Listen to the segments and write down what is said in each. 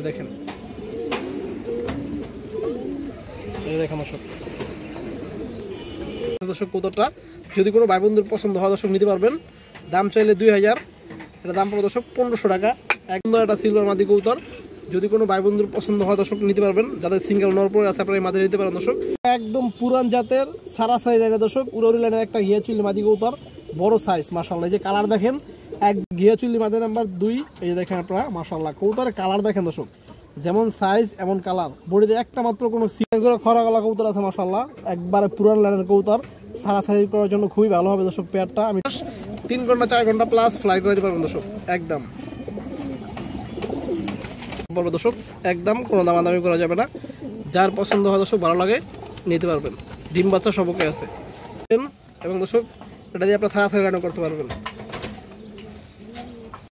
যে দেখেন, এই দেখেন দর্শক কবুতরটা যদি কোনো ভাই বন্ধুর পছন্দ হয় দর্শক নিতে পারবেন। দাম চাইলে 2000, এটা দাম পড়ে দর্শক 1500 টাকা। একদম একটা সিলভার মাদি কবুতর, যদি কোনো ভাই বন্ধুর পছন্দ হয় দর্শক নিতে পারবেন। যাদের সিঙ্গেল নরপরে আছে আপনারা এই মাদি নিতে পারেন দর্শক। একদম পুরান জাতের সারাসারি লাইনের দর্শক, উড়াউড়ি লাইনের একটা ঘিয়াচুল্লি মাদি কবুতর, বড় সাইজ মাশাআল্লাহ। এই যে কালার দেখেন, এক ঘিয়াচুল্লি মাদি নাম্বার 2, এই যে দেখেন আপনারা মাশাআল্লাহ কবুতরের কালার দেখেন দর্শক, যেমন সাইজ এমন কালার। বডিতে একটা মাত্র কোনো খরা গলা কবুতর আছে মাশাআল্লাহ, একবারে পুরান লাইনের কবুতর, সারাসারি করার জন্য খুবই ভালো হবে দর্শক। পেয়ারটা আমি 3 ঘন্টা 4 ঘন্টা প্লাস ফ্লাই করে দিতে পারবেন দর্শক, একদম বলবো দর্শক, একদম কোনো দামাদামি করা যাবে না। যার পছন্দ হয় দর্শক, ভালো লাগে নিতে পারবেন। ডিম বাচ্চা সবকে আছে এবং দর্শক এটা দিয়ে আপনারা সারাসারি রান্না করতে পারবেন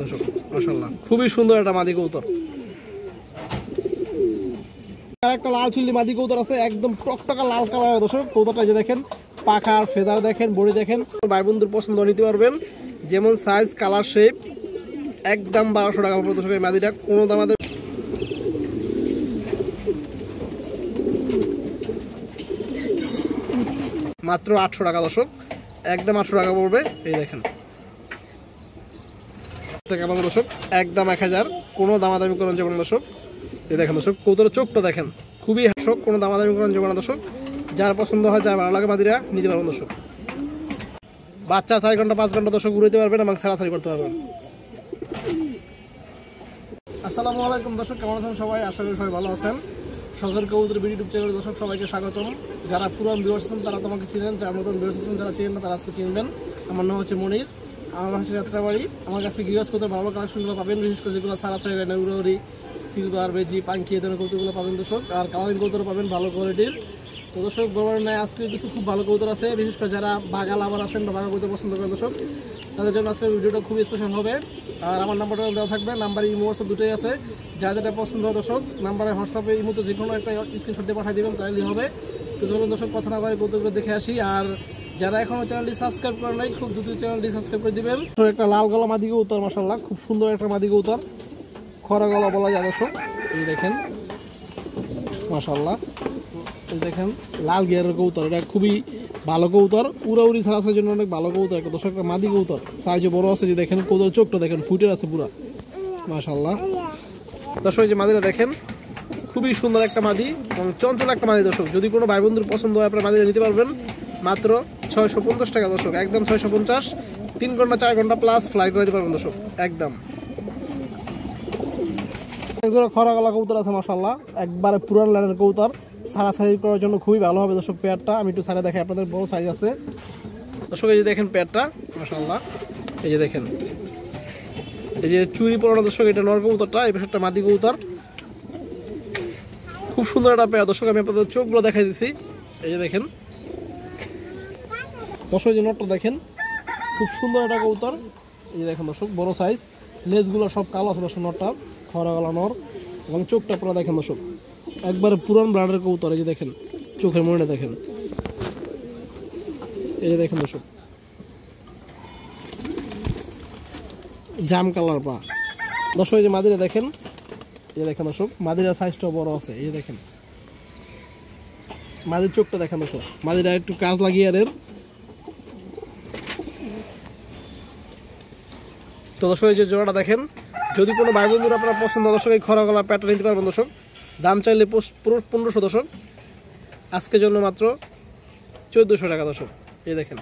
দর্শক মাশাআল্লাহ। খুবই সুন্দর একটা মাদি কবুতর। আর একটা লাল চুল্লি মাদি কবুতর আছে, একদম টকটকা লাল কালারের দর্শক। কবুতরটা যে দেখেন, পাখার ফেদার দেখেন, বডি দেখেন, ভাই বন্ধুর পছন্দ নিতে পারবেন। যেমন সাইজ কালার শেপ, একদম 1200 টাকা পড়বে দর্শক এই মাদিটা। কোনো দামাদের মাত্র 800 টাকা দর্শক, একদম 800 টাকা পড়বে। এই দেখেন দর্শক, একদম 1000, কোনো দামাদামি করেন যাবেন দর্শক। এই দেখেন দর্শক কবুতরের চোখটা দেখেন, খুবই হাসক, কোনো দামাদামি করেন যাবেন দর্শক। যার পছন্দ হয়, যার ভালো লাগে মাদিরা নিতে পারবেন দর্শক। বাচ্চা 4 ঘন্টা 5 ঘন্টা দর্শক উড়াইতে পারবেন এবং সারাসারি করতে পারবেন। আসসালামু আলাইকুম দর্শক, কেমন আছেন সবাই? আশা করি সবাই ভালো আছেন। শখের কবুতর ইউটিউব চ্যানেল দর্শক সবাইকে স্বাগতম। যারা পুরান ভিউয়ার্স আছেন তারা তোমাকে চিনেন, যারা নতুন ভিউয়ার্স আছেন যারা চিনেন না তারা আজকে চিনবেন। আমার নাম হচ্ছে মনির, আমার হচ্ছে যাত্রাবাড়ি। আমার কাছে গিরাজ কবুতর ভালো কালেকশনগুলো পাবেন, বিশেষ করে যেগুলো সারাসারি উড়াউড়ি, সিলভার, বেজি, পাঙ্কি এ ধরনের কবুতরগুলো পাবেন দর্শক। আর কালারিং কবুতর পাবেন ভালো কোয়ালিটির। তো দর্শক বরাবর নাই আজকে কিছু খুব ভালো কবুতর আছে, বিশেষ করে যারা বাগা লাভার আছেন বা বাগা কবুতর পছন্দ করেন দর্শক, তাদের জন্য আজকের ভিডিওটা খুবই স্পেশাল হবে। আর আমার নাম্বারটা দেওয়া থাকবে, নাম্বার ইমো হোয়াটসঅ্যাপ দুটোই আছে। যা যেটা পছন্দ হয় দর্শক নাম্বারে হোয়াটসঅ্যাপে ইমোতে যে কোনো একটা স্ক্রিনশট দিয়ে পাঠিয়ে দেবেন, তাহলেই হবে। তো চলুন দর্শক কথা না বলে কবুতরগুলো দেখে আসি। আর যারা এখনো চ্যানেলটি সাবস্ক্রাইব করেন নাই, খুব দ্রুত চ্যানেলটি সাবস্ক্রাইব করে দিবেন। তো একটা লাল গলা মাদি কবুতর মাশাআল্লাহ, খুব সুন্দর একটা মাদি কবুতর, খরা গলা বলা যায় দর্শক। এই দেখেন মাশাআল্লাহ, এই দেখেন লাল গিয়ারের কবুতর, এটা খুবই ভালো কবুতর, উড়াউড়ি ছাড়াছাড়ার জন্য অনেক ভালো কবুতর। একটা দর্শক মাদি কবুতর, সাইজও বড় আছে। যে দেখেন কবুতর চোখটা দেখেন, ফুটের আছে পুরা মাশাআল্লাহ দর্শক। যে মাদিটা দেখেন, খুবই সুন্দর একটা মাদি এবং চঞ্চল একটা মাদি দর্শক। যদি কোনো ভাই বন্ধুর পছন্দ হয় আপনারা মাদিটা নিতে পারবেন মাত্র 650 টাকা দর্শক, একদম 650। 3 ঘন্টা 4 ঘন্টা প্লাস ফ্লাই করে দিতে পারবেন দর্শক, একদম। খরা গলা কবুতর আছে মাশাআল্লাহ, একবারে পুরান লাইনের কবুতর, সারাসারি করার জন্য খুবই ভালো হবে দর্শক। পেয়ারটা আমি একটু সারা দেখাই আপনাদের, বড় সাইজ আছে দর্শক। এই যে দেখেন পেয়ারটা মাশাআল্লাহ, এই যে দেখেন, এই যে চুরি পরানো দর্শক, এটা নর কবুতরটা, এই পাশে মাদি কবুতর, খুব সুন্দর একটা পেয়ার দর্শক। আমি আপনাদের চোখগুলো দেখাই দিচ্ছি, এই যে দেখেন দর্শক, যে নরটা দেখেন, খুব সুন্দর একটা কবুতর। এই যে দেখেন দর্শক, বড় সাইজ, লেজগুলো সব কালো আছে দর্শক নরটা, খরা গলা নর, এবং চোখটা পুরো দেখেন দর্শক, একবারে পুরান ব্লাডের কবুতর। এই যে দেখেন চোখের মনে দেখেন, এই যে দেখেন দর্শক জাম কালার পা দর্শক। এই যে মাদিরা দেখেন, এই যে দেখেন দর্শক, মাদিরা সাইজটাও বড় আছে। এই যে দেখেন মাদির চোখটা দেখেন দর্শক, মাদিরা একটু কাজ লাগিয়ে আর তো দর্শক। এই যে জোড়াটা দেখেন, যদি কোনো ভাই বন্ধুরা আপনার পছন্দ দর্শক, এই খরা গলা প্যাটটা নিতে পারবেন দর্শক। দাম চাইলে 1500 দর্শক, আজকের জন্য মাত্র 1400 টাকা দর্শক। এই দেখেন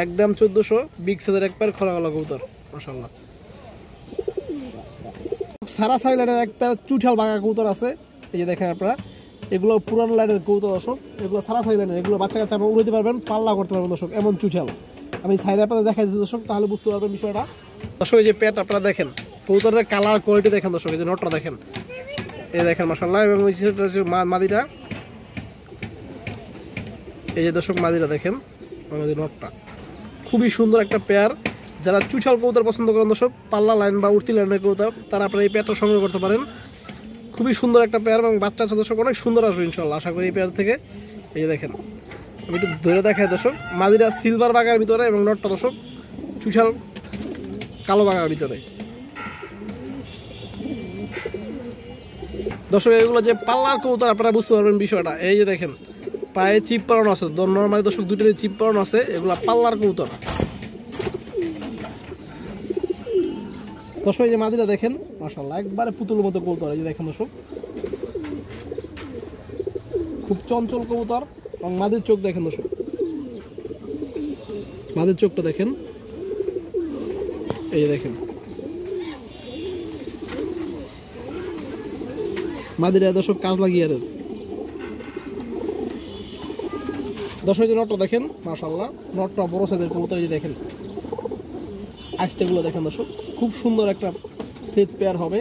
একদম 1400, বিগ সাইজের এক পেয়ার খরা গলা কবুতর মাশাআল্লাহ। সারাসারি লাইনের এক পেয়ার চুঠাল বাঘা কবুতর আছে। এই যে দেখেন আপনারা, এগুলো পুরান লাইনের কবুতর দর্শক, এগুলো সারাসারি লাইনের, এগুলো বাচ্চা কাচ্চা আপনারা উড়াইতে পারবেন, পাল্লা করতে পারবেন দর্শক, এমন চুঠাল। আমি সাইডে আপনাদের দেখাই দিচ্ছি দর্শক, তাহলে বুঝতে পারবেন বিষয়টা দর্শক। এই যে পেয়ারটা আপনারা দেখেন, কবুতরের কালার কোয়ালিটি দেখেন দর্শক, এই যে নটটা দেখেন, এই দেখেন মাশাআল্লাহ। এবং মাদিটা, এই যে দর্শক মাদিরা দেখেন, আমাদের নটটা খুবই সুন্দর একটা পেয়ার। যারা চুছাল কবুতর পছন্দ করেন দর্শক, পাল্লা লাইন বা উড়তি লাইনের কবুতর, তারা আপনারা এই পেয়ারটা সংগ্রহ করতে পারেন। খুবই সুন্দর একটা পেয়ার এবং বাচ্চা আছে দর্শক, অনেক সুন্দর আসবে ইনশাআল্লাহ আশা করি এই পেয়ার থেকে। এই যে দেখেন, আমি একটু ধরে দেখাই দর্শক, মাদিরা সিলভার বাগার ভিতরে এবং নটটা দর্শক চুছাল কালো বাগার ভিতরে। দর্শক এগুলো যে পাল্লার কবুতর আপনারা বুঝতে পারবেন বিষয়টা। এই যে দেখেন পায়ে চিপ পরানো আছে, নর্মালি দর্শক দুটোরই চিপ পরানো আছে, এগুলা পাল্লার কবুতর। দর্শক এই যে মাদিটা দেখেন মাশাআল্লাহ একবারে পুতুলের মতো কবুতর। এই যে দেখেন দর্শক খুব চঞ্চল কবুতর। এবং মাদির চোখ দেখেন দর্শক, মাদির চোখটা দেখেন, এই যে দেখেন মাদিরা দর্শক কাজ লাগিয়ে। দর্শক যে নটটা দেখেন মাশাআল্লাহ, নটটা বড় সাইজের কবুতর। এই যে দেখেন আইসটাগুলো দেখেন দর্শক, খুব সুন্দর একটা সেট পেয়ার হবে।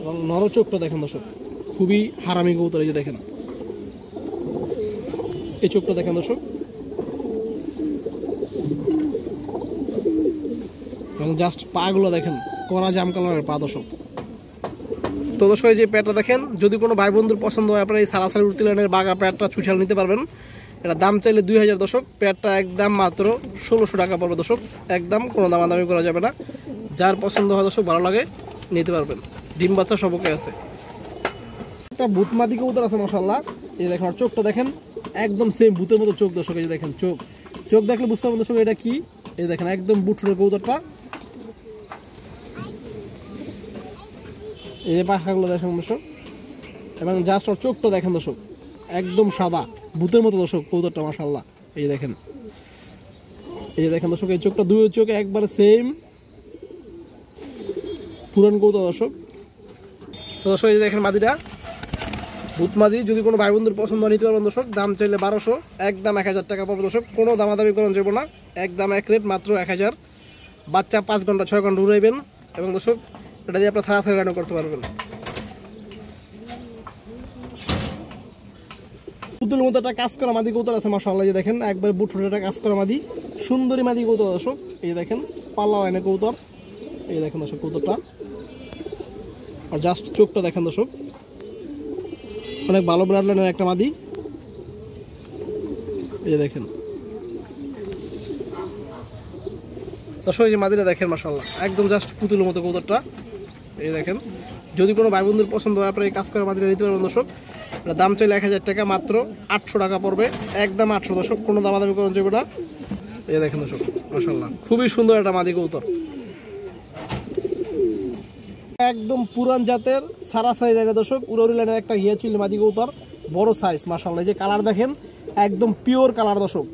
এবং নর চোখটা দেখেন দর্শক, খুবই হারামি কবুতর। এই যে দেখেন এই চোখটা দেখেন দর্শক, এবং জাস্ট পা গুলো দেখেন কড়া জাম কালারের পা দর্শক। তো দর্শক এই যে প্যাডটা দেখেন, যদি কোনো ভাই বন্ধুর পছন্দ হয় আপনারা এই সারাসারি উঠতি লাইনের বাঘা প্যাডটা ছুঁচাল নিতে পারবেন। এটা দাম চাইলে 2000 দর্শক, প্যাডটা একদম মাত্র 1600 টাকা পড়বে দর্শক, একদম কোনো দামাদামি করা যাবে না। যার পছন্দ হয় দর্শক ভালো লাগে নিতে পারবেন, ডিম বাচ্চা সবকে আছে। একটা ভূতমাদি কবুতর আছে মাশাআল্লাহ। এই দেখেন আর চোখটা দেখেন একদম সেম ভূতের মতো চোখ দর্শক। এই যে দেখেন চোখ, চোখ দেখলে বুঝতে পারবেন দর্শক এটা কি। এই দেখেন একদম বুটফুটের কবুতরটা। এই যে পাখাগুলো দেখেন দর্শক, এবং জাস্ট ওর চোখটা দেখেন দর্শক একদম সাদা ভূতের মতো দর্শক কবুতরটা মাশাআল্লাহ। এই যে দেখেন, এই যে দেখেন দর্শক এই চোখটা দুই চোখ একবারে সেম পুরান কবুতর দর্শক। তো দর্শক এই যে দেখেন মাদিটা ভূতমাদি, যদি কোনো ভাই বন্ধুর পছন্দ নিতে পারবেন দর্শক, দাম চাইলে 1200, একদম 1000 টাকা পড়বে দর্শক, কোনো দামাদামি করেন যাবো না, একদম এক রেট মাত্র 1000। বাচ্চা 5 ঘন্টা 6 ঘন্টা উড়াইবেন এবং দর্শক এটা দিয়ে আপনার সারাসারি রান্না করতে পারবেন। পুতুলের মতো একটা কাজ করা মাদি কবুতর আছে মাশাআল্লাহ। যে দেখেন একবার বুটফুটে একটা কাজ করা মাদি, সুন্দরী মাদি কবুতর দর্শক। এই দেখেন পাল্লা লাইনে কবুতর। এই দেখেন দর্শক কবুতরটা, আর জাস্ট চোখটা দেখেন দর্শক, অনেক ভালো ব্লাড লাইনের একটা মাদি। এই দেখেন দর্শক এই যে মাদিটা দেখেন মাশাআল্লাহ একদম জাস্ট পুতুলের মতো কবুতরটা। এই দেখেন যদি কোনো ভাই বন্ধুর পছন্দ হয় আপনারা এই কাজ করা মাদিটা নিতে পারবেন দর্শক। দাম চাইলে 1000 টাকা, মাত্র 800 টাকা পড়বে, একদম 800 দর্শক, কোনো দামাদামি করেন যাবে না। এই দেখেন দর্শক মাশাআল্লাহ খুবই সুন্দর একটা মাদি কবুতর, একদম পুরান জাতের সারাসারি লাইনের দর্শক, উড়াউড়ি লাইনের একটা হিয়াচিল মাদি কবুতর, বড় সাইজ মাশাআল্লাহ। যে কালার দেখেন একদম পিওর কালার দর্শক,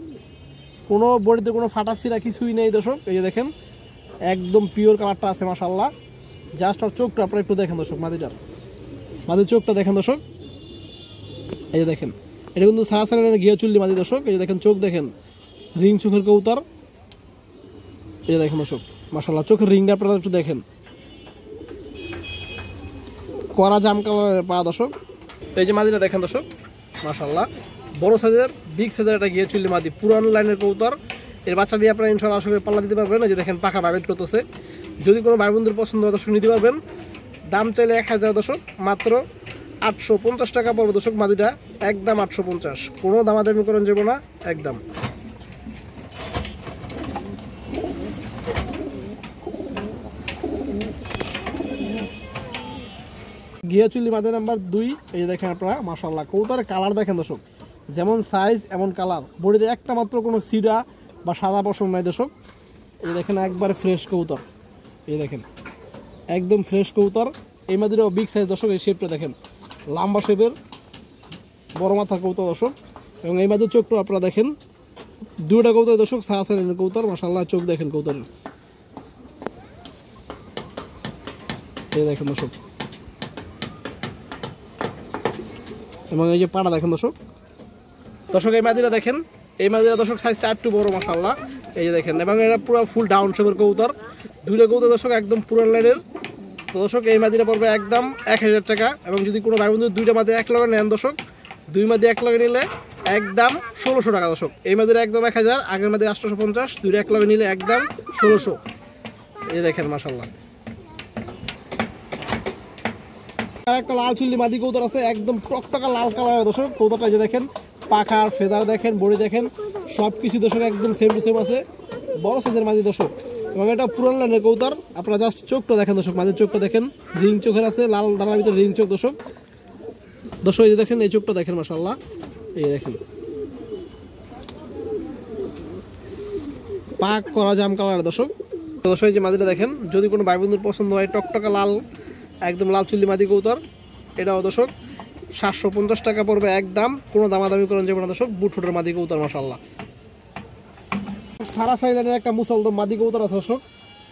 কোনো বডিতে কোনো ফাটা ছিঁড়া কিছুই নেই দর্শক। এই যে দেখেন একদম পিওর কালারটা আছে মাশাআল্লাহ। জাস্ট আর চোখটা আপনারা একটু দেখেন দর্শক, মাদির চোখটা দেখেন দর্শক। এই যে দেখেন এটা কিন্তু সারাসারি লাইনের ঘিয়াচুল্লি মাদি দর্শক। এই যে দেখেন চোখ দেখেন, রিং চোখের কবুতর। এই যে দেখেন দর্শক মাশাআল্লাহ চোখের রিংটা আপনারা একটু দেখেন, কড়া জাম কালারের পা দর্শক। এই যে মাদিটা দেখেন দর্শক মাশাআল্লাহ, বড় সাইজের বিগ সাইজের একটা গিয়েচুল্লি মাদি, পুরানো লাইনের কবুতর। এর বাচ্চা দিয়ে আপনারা ইনশাআল্লাহ আশা করি পাল্লা দিতে পারবেন। এই যে দেখেন পাখা ভাইব্রেট করতেছে, যদি কোনো ভাই বন্ধুর পছন্দ হয় দর্শক নিতে পারবেন। দাম চাইলে 1000 দর্শক, মাত্র 850 টাকা পড়বে দর্শক মাদিটা, একদম 850, কোনো দামাদামি করেন যাবো না একদম। গিয়াচুল্লি মাদি নাম্বার 2। এই যে দেখেন আপনারা মাশাআল্লাহ কবুতরের কালার দেখেন দর্শক, যেমন সাইজ এমন কালার, বডিতে একটা মাত্র কোনো সিডা বা সাদা পশম নাই দর্শক। এই দেখেন একবারে ফ্রেশ কবুতর। এই দেখেন একদম ফ্রেশ কবুতর। এই মাদিরও বিগ সাইজ দর্শক, এই শেপটা দেখেন লম্বা শেপের বড় মাথার কবুতর দর্শক। এবং এই মাদির চোখটা আপনারা দেখেন, দুইটা কবুতর দর্শক সারাসারি কবুতর মাশাআল্লাহ, চোখ দেখেন কবুতরের। এই দেখেন দর্শক, এবং এই যে পাটা দেখেন দর্শক। এই মাদিরা দেখেন, এই মাদিরা দর্শক সাইজটা একটু বড় মাশাআল্লাহ। এই যে দেখেন, এবং এটা পুরো ফুল ডাউন শেপের কবুতর, দুইটা কবুতর দর্শক একদম পুরান লাইনের। তো দর্শক এই মাদিরা পড়বে একদম 1000 টাকা। এবং যদি কোনো ভাই বন্ধু দুইটা মাদি এক লগে নেন দর্শক, দুই মাদি এক লগে নিলে একদম 1600 টাকা দর্শক। এই মাদিরা একদম 1000, আগের মাদি 850, দুইটা এক লগে নিলে একদম 1600। এই দেখেন মাশাআল্লাহ। আর একটা লাল চুল্লি মাদি কবুতর আছে, একদম টকটকা লাল কালারের দর্শক কবুতরটা। যে দেখেন পাখার ফেদার দেখেন, বডি দেখেন, সব কিছু দর্শক একদম সেম টু সেম আছে, বড় সাইজের মাদি দর্শক। এবং এটা পুরান লাইনের কবুতর। আপনারা জাস্ট চোখটা দেখেন দর্শক, মাদির চোখটা দেখেন, রিং চোখের আছে, লাল দানার ভিতরে রিং চোখ দর্শক। দর্শক এই যে দেখেন এই চোখটা দেখেন মাশাআল্লাহ, এই দেখেন পাক করা জাম কালার। দর্শক দর্শক এই যে মাদিটা দেখেন, যদি কোনো ভাই বন্ধুর পছন্দ হয় টকটকা লাল একদম লাল চুল্লি মাদি কবুতর, এটাও দর্শক 750 টাকা পড়বে একদম, কোনো দামাদামি করেন যাবে না দর্শক। বুট ঠোঁটের মাদি কবুতর মাশাআল্লাহ। সারা সাইডের একটা মুসলদম মাদি কবুতর আছে দর্শক,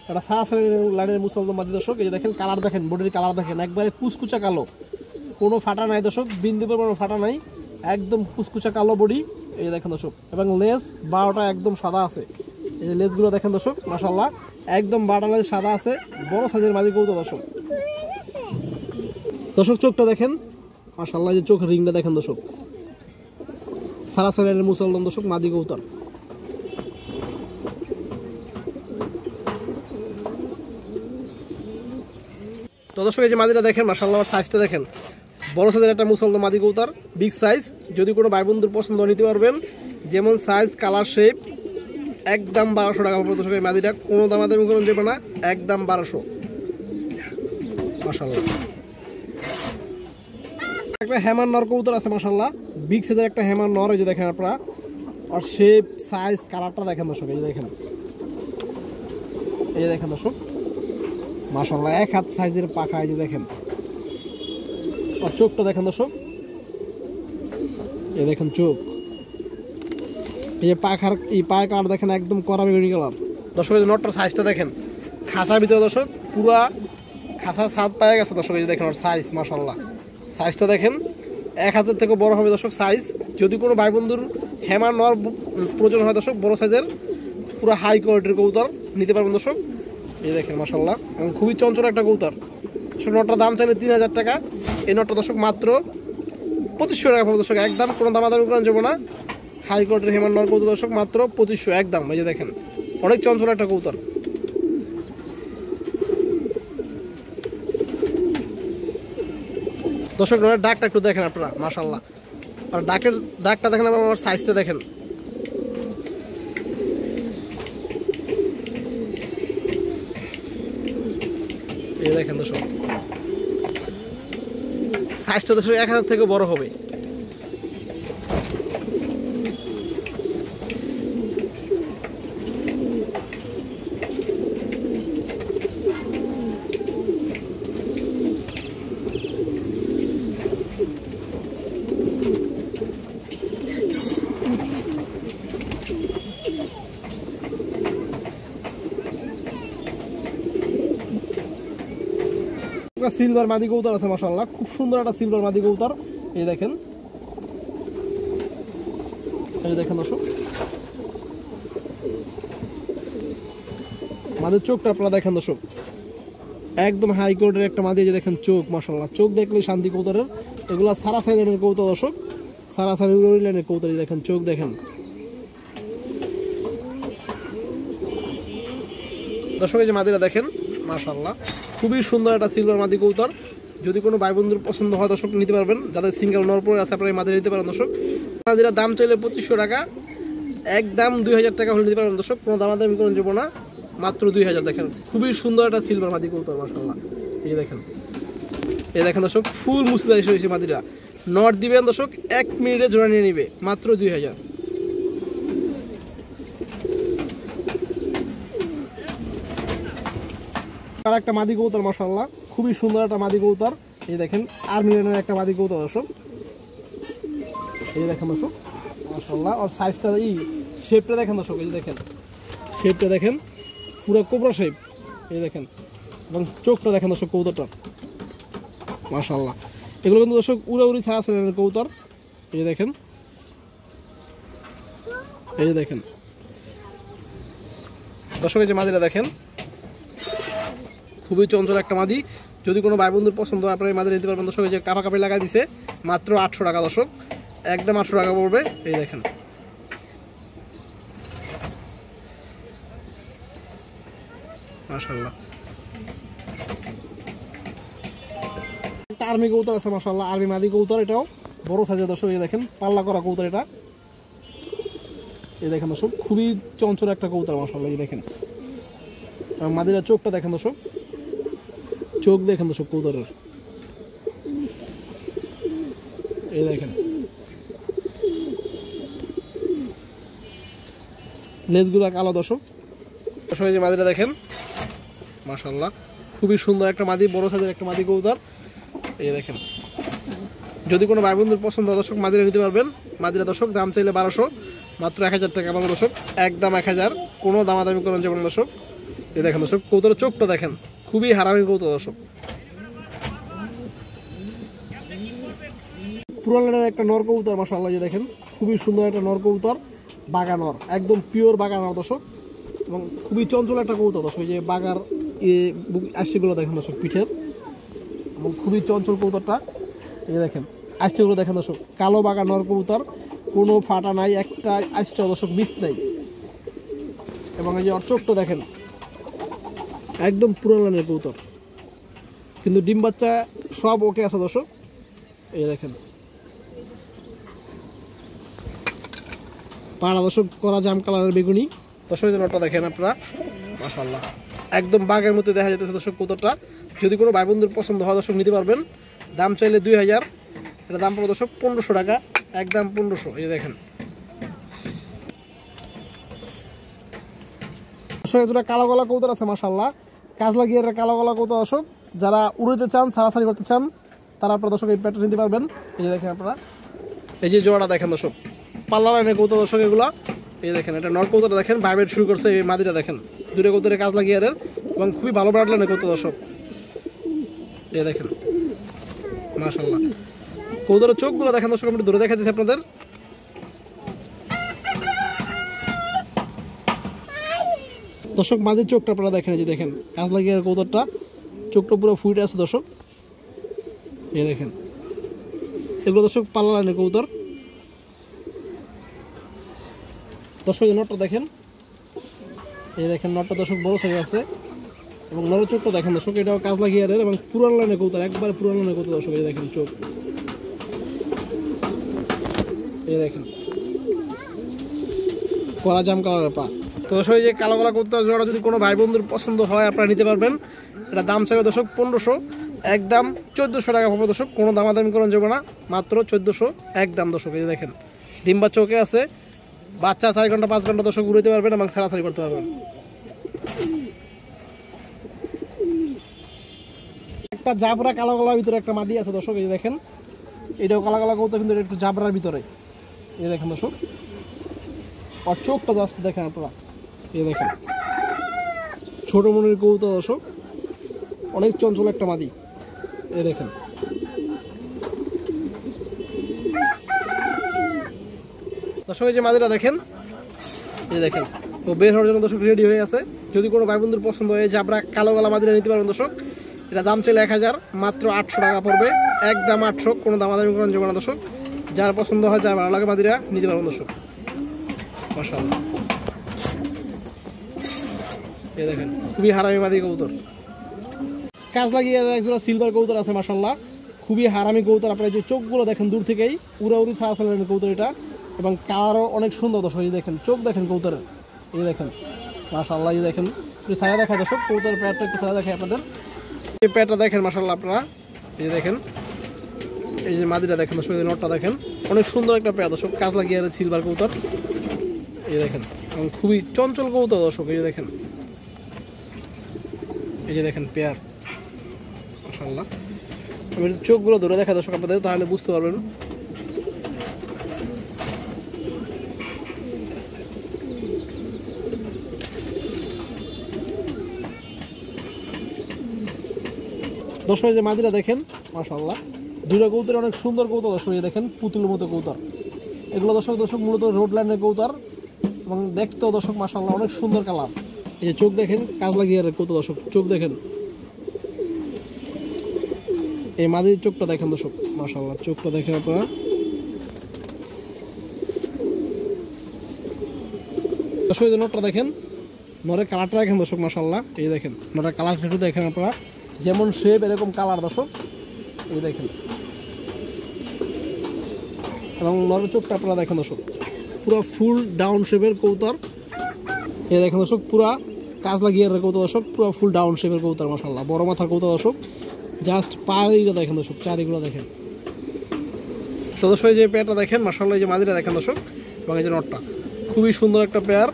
এটা সারা সাইডের লাইনের মুসলদম মাদি দর্শক। এই যে দেখেন কালার দেখেন, বডির কালার দেখেন, একবারে কুচকুচা কালো, কোনো ফাটা নাই দর্শক, বিন্দু পরিমাণ ফাটা নাই, একদম কুচকুচা কালো বডি। এই দেখেন দর্শক, এবং লেজ 12টা একদম সাদা আছে। এই যে লেজগুলো দেখেন দর্শক মাশাআল্লাহ, একদম 12টা লেজ সাদা আছে, বড় সাইজের মাদি কবুতর দর্শক। দর্শক চোখটা দেখেন মাশাআল্লাহ, যে চোখের রিংটা দেখেন দর্শক, সারা সাইডের মুসলদম দর্শক মাদি কবুতর। তো দর্শক এই যে মাদিটা দেখেন মাশাআল্লাহ, সাইজটা দেখেন, বড় সাইজের একটা মুসলদম মাদি কবুতর, বিগ সাইজ। যদি কোনো ভাই বন্ধুর পছন্দ নিতে পারবেন, যেমন সাইজ কালার শেপ, একদম 1200 টাকা পড়বে দর্শক এই মাদিটা, কোনো দামাদামি করুন যাবে না, একদম 1200 মাশাআল্লাহ। একটা হ্যামার নর কবুতর আছে মাশাআল্লাহ, বিগ সাইজের একটা হ্যামার নর, এই যে দেখেন আপনারা, আর শেপ সাইজ কালারটা দেখেন দর্শক, এই যে দেখেন, এই যে দেখেন দর্শক মাশাআল্লাহ, এক হাত সাইজের পাখা, এই যে দেখেন, আর চোখটা দেখেন দর্শক, এই দেখেন চোখ, এই যে পাখার এই পায়ের কালার দেখেন, একদম কড়া বেগুনি কালার দর্শক। এই যে নটটার সাইজটা দেখেন, খাঁচার ভিতরে দর্শক পুরা খাঁচার ছাদ পায়ে গেছে দর্শক। এই যে দেখেন ওর সাইজ মাশাআল্লাহ, সাইজটা দেখেন, এক হাতের থেকে বড় হবে দর্শক সাইজ। যদি কোনো ভাই বন্ধুর হ্যামার নর প্রয়োজন হয় দর্শক, বড় সাইজের পুরো হাই কোয়ালিটির কবুতর নিতে পারবেন দর্শক। এই দেখেন মাশাআল্লাহ, এবং খুবই চঞ্চল একটা কবুতর। নটটার দাম চাইলে 3000 টাকা, এই নটটা দর্শক মাত্র 2500 টাকা পড়বে দর্শক, একদম কোনো দামাদামি করেন যাবো না। হাই কোয়ালিটির হ্যামার নর কবুতর দর্শক মাত্র 2500 একদম। এই যে দেখেন অনেক চঞ্চল একটা কবুতর। দর্শক নয় ডাকটা একটু দেখেন আপনারা মাশাআল্লাহ, আর ডাকটা দেখেন, আমার সাইজটা দেখেন, এই দেখেন দর্শক সাইজটা দর্শক 1000 থেকে বড় হবে। সিলভার মাদি কবুতর আছে মাশাআল্লাহ, খুব সুন্দর একটা সিলভার মাদি কবুতর। এই দেখেন, এই দেখেন দর্শক মাদের চোখটা আপনারা দেখেন দর্শক, একদম হাই কোয়ালিটির একটা মাদি। যে দেখেন চোখ মাশাআল্লাহ, চোখ দেখলে শান্তি কবুতরের। এগুলো সারা সাইডের কবুতর দর্শক, সারা সাইডের কবুতর। দেখেন চোখ দেখেন দর্শক, এই যে মাদিরা দেখেন মাশাআল্লাহ, খুবই সুন্দর একটা সিলভার মাদি কবুতর। যদি কোনো ভাই বন্ধুর পছন্দ হয় দর্শক নিতে পারবেন, যাদের সিঙ্গেল নরপুর আছে আপনারা এই মাদিরা নিতে পারেন দর্শক। মাদিরা দাম চাইলে 2500 টাকা, একদম 2000 টাকা হলে নিতে পারবেন দর্শক, কোনো দামাদামি করে যাবো না, মাত্র 2000। দেখেন খুবই সুন্দর একটা সিলভার মাদি কবুতর মাশাআল্লাহ। এই দেখেন, এই দেখেন দর্শক ফুল মুসলিদা এসে মাদিরা নট দিবেন দর্শক, 1 মিনিটে জোড়া নিয়ে নিবে, মাত্র 2000। আর একটা মাদি কবুতর মাশাআল্লাহ, খুবই সুন্দর একটা মাদি কবুতর। এই দেখেন আর্মি লাইনের একটা মাদি কবুতর দর্শক, এই দেখেন দর্শক মাশাআল্লাহ, আর সাইজটা এই শেপটা দেখেন দর্শক, এই দেখেন শেপটা দেখেন, পুরো কোবরা শেপ। এই দেখেন, এবং চোখটা দেখেন দর্শক কবুতরটা মাশাআল্লাহ। এগুলো কিন্তু দর্শক উড়াউড়ি ছাড়া ছেলের কবুতর। এই যে দেখেন, এই যে দেখেন দর্শক, এই যে মাদিরা দেখেন, খুবই চঞ্চল একটা মাদি। যদি কোনো ভাই বন্ধুর পছন্দ হয় আপনারা এই মাদি নিতে পারবেন দর্শক। এই যে কাপা কাপি লাগাই দিছে, মাত্র 800 টাকা দর্শক, একদম 800 টাকা পড়বে। এই দেখেন মাশাআল্লাহ, একটা আর্মি কবুতর আছে মাশাআল্লাহ, আর্মি মাদি কবুতর, এটাও বড় সাইজের দর্শক। এই দেখেন পাল্লা করা কবুতর এটা, এই দেখেন দর্শক খুবই চঞ্চল একটা কবুতর মাশাআল্লাহ। এই দেখেন মাদিরা চোখটা দেখেন দর্শক, চোখ দেখেন দর্শক কবুতরের, এই দেখেন লেজগুলো কালো দর্শক। দর্শক এই যে মাদিটা দেখেন মাশাআল্লাহ খুবই সুন্দর একটা মাদি, বড় সাইজের একটা মাদি কবুতর। এই দেখেন যদি কোনো ভাই বন্ধুর পছন্দ দর্শক মাদিরা নিতে পারবেন। মাদিরা দর্শক দাম চাইলে 1200, মাত্র 1000 টাকা পাবেন দর্শক, একদম 1000, কোনো দামাদামি করেন যাবেন দর্শক। এই দেখেন দর্শক কবুতরের চোখটা দেখেন, খুবই হারামি কবুতর দর্শক। পুরান লাইনের একটা নর কবুতর মাশাআল্লাহ, যে দেখেন খুবই সুন্দর একটা নর কবুতর, বাগা নর, একদম পিওর বাগা নর দর্শক, এবং খুবই চঞ্চল একটা কবুতর দর্শক। যে বাগার আষ্টিগুলো দেখেন দর্শক পিঠের, এবং খুবই চঞ্চল কবুতরটা। এই দেখেন আষ্টিগুলো দেখেন দর্শক, কালো বাগা নর কবুতর, কোনো ফাটা নাই, একটা আষ্টা দর্শক মিস নাই। এবং এই যে ওর চোখটা দেখেন একদম পুরান লাইনের কবুতর, কিন্তু ডিম বাচ্চা সব ওকে আছে দর্শক। এই দেখেন পাড়া দর্শক করা জাম কালারের বেগুনি দর্শক। নটা দেখেন আপনারা মাশাআল্লাহ একদম বাঘের মধ্যে দেখা যেতেছে দর্শক কবুতরটা। যদি কোনো ভাই বন্ধুর পছন্দ হয় দর্শক নিতে পারবেন। দাম চাইলে 2000, এটা দাম পড়বে দর্শক 1500 টাকা, একদম 1500। এই দেখেন দর্শক যেটা কালো গলা কবুতর আছে মাশাআল্লাহ, কাজলা গিয়ার কালো গলা কবুতর দর্শক। যারা উড়তে চান, ছাড়াছাড়ি করতে চান, তারা আপনারা দর্শক এই প্যাটটা নিতে পারবেন। এই যে দেখেন আপনারা, এই যে জোড়াটা দেখেন দর্শক, পাল্লা লাইনের কবুতর দর্শক এগুলো। এই দেখেন এটা নর কবুতরটা দেখেন, ভাইব্রেট শুরু করছে। এই মাদিটা দেখেন দূরে কবুতরের কাজলা গিয়ারের, এবং খুবই ভালো ব্রাড লাইনের কবুতর দর্শক। এই দেখেন মাশাআল্লাহ কবুতরের চোখগুলো দেখেন দর্শক, আমি দূরে দেখা দিচ্ছি আপনাদের। দর্শক মাঝের চোখটা আপনারা দেখেন, এই যে দেখেন কাজলা গিয়ারের কবুতরটা, চোখটা পুরো ফুটে আছে দর্শক। এই দেখেন এগুলো দর্শক পাল্লা লাইনের কবুতর দর্শক। এই নটটা দেখেন, এই দেখেন নটটা দর্শক বড় সাইজ আছে, এবং নরের চোখটা দেখেন দর্শক, এটাও কাজলা গিয়ারের এবং পুরান লাইনের কবুতর, একবারে পুরান লাইনের কবুতর দর্শক। এই দেখেন চোখ, এই দেখেন করা জাম কালারের পা। তো দর্শক এই যে কালো গলা কবুতর জোড়া যদি কোনো ভাই বন্ধুর পছন্দ হয় আপনারা নিতে পারবেন। এটা দাম চাইলে দর্শক 1500, একদম 1400 টাকা পাবো দর্শক, কোনো দামাদামি করেন যাবে না, মাত্র 1400 একদম দর্শক। এই যে দেখেন ডিম বাচ্চা ওকে আছে, বাচ্চা 4 ঘন্টা 5 ঘন্টা দর্শক উড়াইতে পারবেন এবং ছাড়াছাড়ি করতে পারবেন। একটা জাবরা কালো গলার ভিতরে একটা মাদি আছে দর্শক। এই যে দেখেন এটাও কালো গলা কবুতর, কিন্তু একটু জাবরার ভিতরে। এই দেখেন দর্শক আর চোখটা জাস্ট দেখেন আপনারা। এই দেখেন ছোট মনের কবুতর দর্শক, অনেক চঞ্চল একটা মাদি। এই দেখেন দর্শক এই যে মাদিটা দেখেন, এই দেখেন ও বের হওয়ার জন্য দর্শক রেডি হয়ে আছে। যদি কোনো ভাই বন্ধুর পছন্দ হয় জাবরা কালো গলা মাদিটা নিতে পারবেন দর্শক। এটা দাম চাইলে 1000, মাত্র 800 টাকা পড়বে, একদম 800, কোনো দামাদামি করেন যাবে না দর্শক। যার পছন্দ হয়, যার ভালো লাগে মাদিরা নিতে পারবেন দর্শক মাশাআল্লাহ। এই দেখেন খুবই হারামি মাদি কবুতর। কাজলা গিয়ার একজোড়া সিলভার কবুতর আছে মাশাআল্লাহ, খুবই হারামি কবুতর। আপনারা যে চোখগুলো দেখেন দূর থেকেই উড়াউড়ি ছাড়াছাড়ি কবুতর এটা, এবং কালারও অনেক সুন্দর দর্শক। এই দেখেন চোখ দেখেন কবুতরের, এই দেখেন মাশাআল্লাহ। এই দেখেন একটু ছায়া দেখায় দর্শক, কবুতরের প্যাটটা একটু ছায়া দেখায় আপনাদের। এই প্যাটটা দেখেন মাশাআল্লাহ আপনারা। এই দেখেন এই যে মাদিটা দেখেন দর্শক, এই নটটা দেখেন অনেক সুন্দর একটা প্যাট দর্শক, কাজলা গিয়ারের সিলভার কবুতর। এই দেখেন এবং খুবই চঞ্চল কবুতর দর্শক। এই যে দেখেন, এই যে দেখেন পেয়ার মাশাআল্লাহ। আমি চোখগুলো ধরে দেখা দর্শক আপনাদের, তাহলে বুঝতে পারবেন। দর্শক যে মাদিরা দেখেন মাশাআল্লাহ, দুইটা কবুতর অনেক সুন্দর কবুতর দর্শক। এই দেখেন পুতুলের মতো কবুতর এগুলো দর্শক। দর্শক মূলত রোড লাইনের কবুতর, এবং দেখতেও দর্শক মাশাআল্লাহ অনেক সুন্দর কালার। এই যে চোখ দেখেন কাজলা গিয়ারের কবুতর দর্শক, চোখ দেখেন। এই মাদির চোখটা দেখেন দর্শক মাশাআল্লাহ, চোখটা দেখেন আপনারা। দর্শক এই নটটা দেখেন, নরের কালারটা দেখেন দর্শক মাশাআল্লাহ। এই দেখেন নরের কালারটা একটু দেখেন আপনারা, যেমন শেপ এরকম কালার দর্শক। এই দেখেন, এবং নরের চোখটা আপনারা দেখেন দর্শক, পুরো ফুল ডাউন শেপের কবুতর। এই দেখেন দর্শক পুরা কাজলা গিয়ারের কবুতর দর্শক, পুরো ফুল ডাউন শেপের কবুতর মাশাআল্লাহ, বড় মাথার কবুতর দর্শক। জাস্ট পায়েরটা দেখেন দর্শক, চারিগুলো দেখেন। তো দর্শক এই যে পেয়ারটা দেখেন, মাশাআল্লাহ, এই যে মাদিটা দেখেন দর্শক, এবং এই যে নটটা খুবই সুন্দর একটা পেয়ার।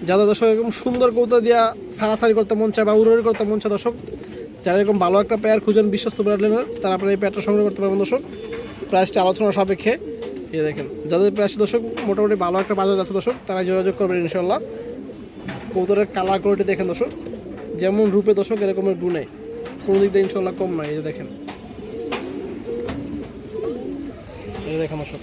যাদের দর্শক এরকম সুন্দর কৌতা দিয়া সারাসারি করতে মন চায় বা উড়ি করতে মন চায় দর্শক, যারা এরকম ভালো একটা পেয়ার খুঁজেন বিশ্বস্ত ব্র্যান্ডের, তারা আপনারা এই পেয়ারটা সংগ্রহ করতে পারবেন দর্শক। প্রাইসটা আলোচনা সাপেক্ষে। এই দেখেন, যাদের প্রাইস দর্শক মোটামুটি ভালো একটা বাজার আছে দর্শক, তারা যোগাযোগ করবেন ইনশাল্লাহ। কৌতারের কালার কোয়ালিটি দেখেন দর্শক, যেমন রূপে দর্শক এরকমের গুণে কোনো দিক দিয়ে ইনশাল্লাহ কম নয়। এই যে দেখেন, এই দেখেন দর্শক।